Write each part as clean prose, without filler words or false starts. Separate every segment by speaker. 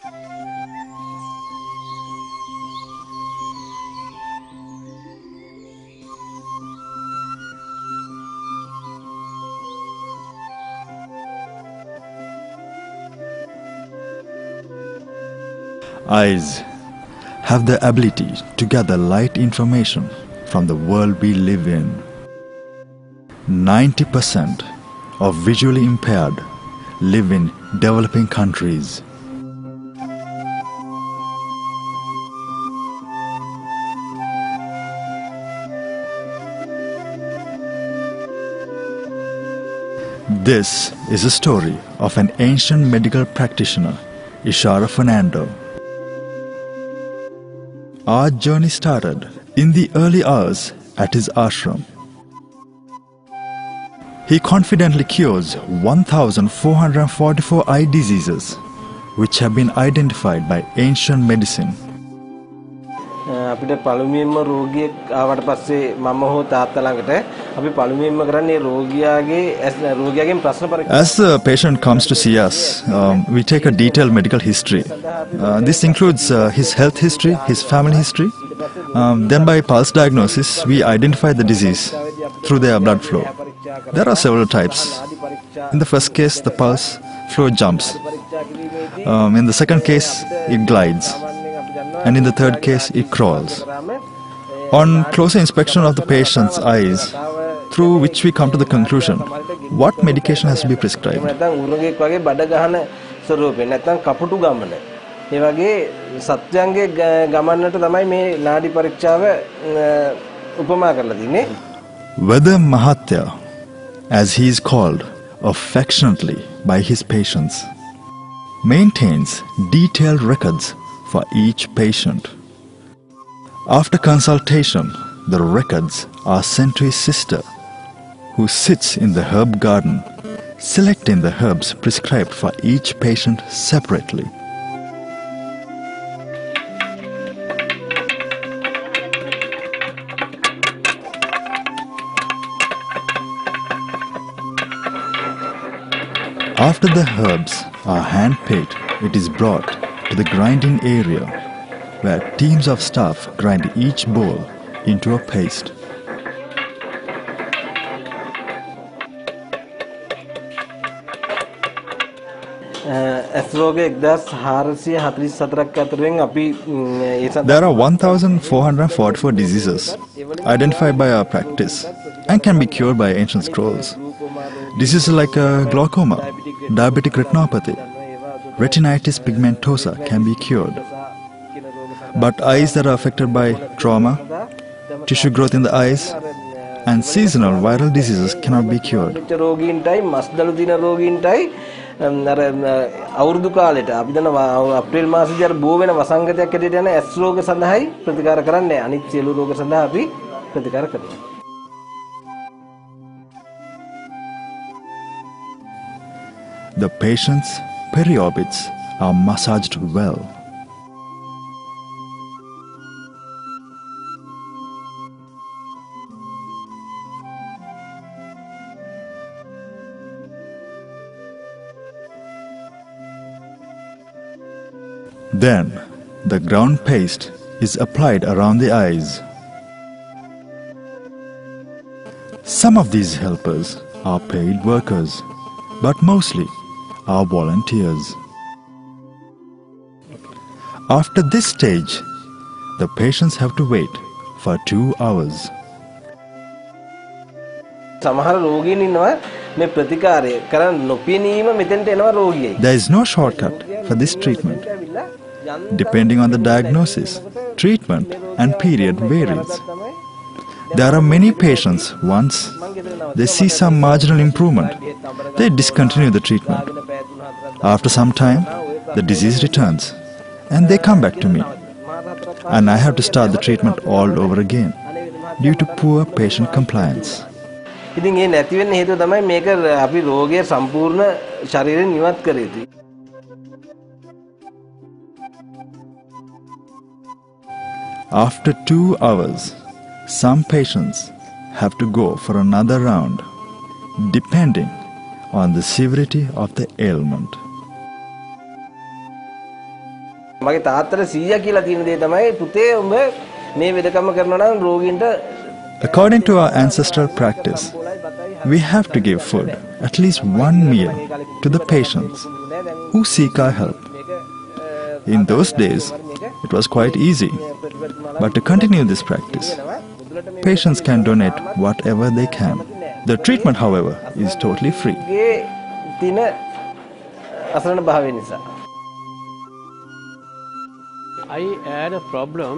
Speaker 1: Eyes have the ability to gather light information from the world we live in. 90% of visually impaired live in developing countries. This is a story of an ancient medical practitioner, Ishara Fernando. Our journey started in the early hours at his ashram. He confidently cures 1,444 eye diseases which have been identified by ancient medicine.
Speaker 2: අපිට පළමුවෙන්ම රෝගියෙක් ආවට පස්සේ මම හෝ තාත්තා ළඟට අපි පළමුවෙන්ම කරන්නේ රෝගියාගෙන් ප්‍රශ්න පරීක්ෂා.
Speaker 1: As the patient comes to see us, we take a detailed medical history. This includes his health history, his family history. Then by pulse diagnosis, we identify the disease through their blood flow. There are several types. In the first case, the pulse flow jumps. In the second case, it glides. And in the third case, it crawls. On closer inspection of the patient's eyes, through which we come to the conclusion, what medication has to be prescribed. Whether Mahatya, as he is called affectionately by his patients, maintains detailed records for each patient. After consultation, the records are sent to his sister, who sits in the herb garden, selecting the herbs prescribed for each patient separately. After the herbs are hand-picked, it is brought to the grinding area, where teams of staff grind each bowl into a paste. There are 1,444 diseases identified by our practice and can be cured by ancient scrolls. Diseases like glaucoma, diabetic retinopathy, retinitis pigmentosa can be cured. But eyes that are affected by trauma, tissue growth in the eyes, and seasonal viral diseases cannot be cured.
Speaker 2: අවුරුදු කාලෙට අපි දන්න අප්‍රේල් මාසෙදී අර බෝ වෙන වසංගතයක් ඇදෙට යන ඇස් රෝග සඳහායි ප්‍රතිකාර කරන්නේ. අනිත් සියලු රෝග සඳහා අපි ප්‍රතිකාර කරනවා.
Speaker 1: The patient's periorbits are massaged well. Then, the ground paste is applied around the eyes. Some of these helpers are paid workers, but mostly are volunteers. After this stage, the patients have to wait for 2 hours.
Speaker 2: සමහර රෝගීන් ඉන්නවා මේ ප්‍රතිකාරය කරන්න නොපෙනීම මෙතෙන්ට එනවා රෝගියෙක්.
Speaker 1: There is no shortcut for this treatment. Depending on the diagnosis, treatment and period varies. There are many patients, once they see some marginal improvement, they discontinue the treatment. After some time, the disease returns and they come back to me. And I have to start the treatment all over again due to poor patient compliance.
Speaker 2: ඉතින් ඒ නැති වෙන්න හේතුව තමයි මේක අපි රෝගය සම්පූර්ණ ශරීරයෙන් ඉවත් කර යුතුයි.
Speaker 1: After 2 hours, some patients have to go for another round, depending on the severity of the ailment.
Speaker 2: මගේ තාත්තට 100 කියලා තියෙන දේ තමයි පුතේ උඹ මේ වෙදකම කරනවා නම් රෝගීන්ට
Speaker 1: According to our ancestral practice, we have to give food, at least one meal, to the patients who seek our help. In those days, it was quite easy. But to continue this practice, patients can donate whatever they can. The treatment, however, is totally free.
Speaker 3: I had a problem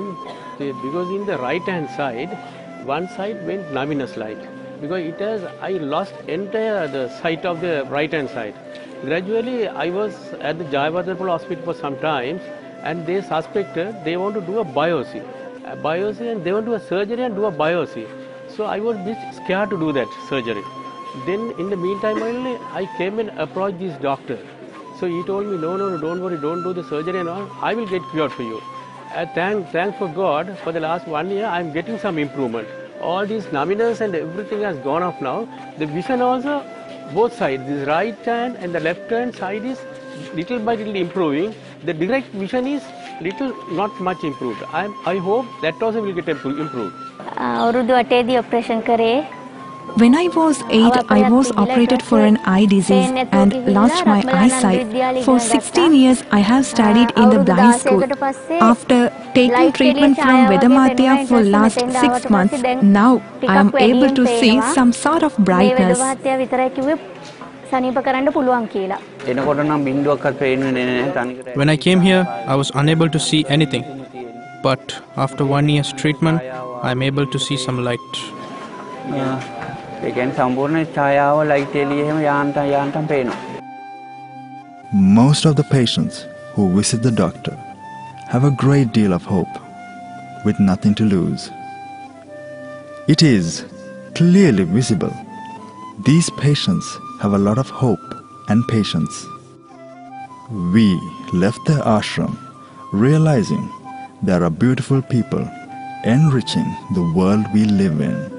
Speaker 3: because in the right hand side, one side went numbness like, because I lost entire the sight of the right hand side. Gradually I was at the Jayavardhan hospital for some time, and they suspected they want to do a biopsy and they want to do a surgery and do a biopsy. So I was a bit scared to do that surgery. Then in the meantime only I came and approached this doctor. So he told me, no, don't worry, don't do the surgery and all, I will get cured for you. Thanks for God, for the last 1 year I am getting some improvement. All these numbness and everything has gone off now. The vision also, both sides, this right hand and the left hand side is little by little improving. The direct vision is not much improved. I hope that also will get improved.
Speaker 4: When I was 8, I was operated for an eye disease and lost my eyesight. For 16 years, I have studied in the blind school. After taking treatment from Vedamatya for last 6 months, now I am able to see some sort of brightness.
Speaker 5: When I came here, I was unable to see anything. But after 1 year's treatment, I am able to see some light.
Speaker 1: Most of the patients who visit the doctor have a great deal of hope, with nothing to lose. It is clearly visible. These patients have a lot of hope and patience. We left the ashram realizing there are beautiful people enriching the world we live in.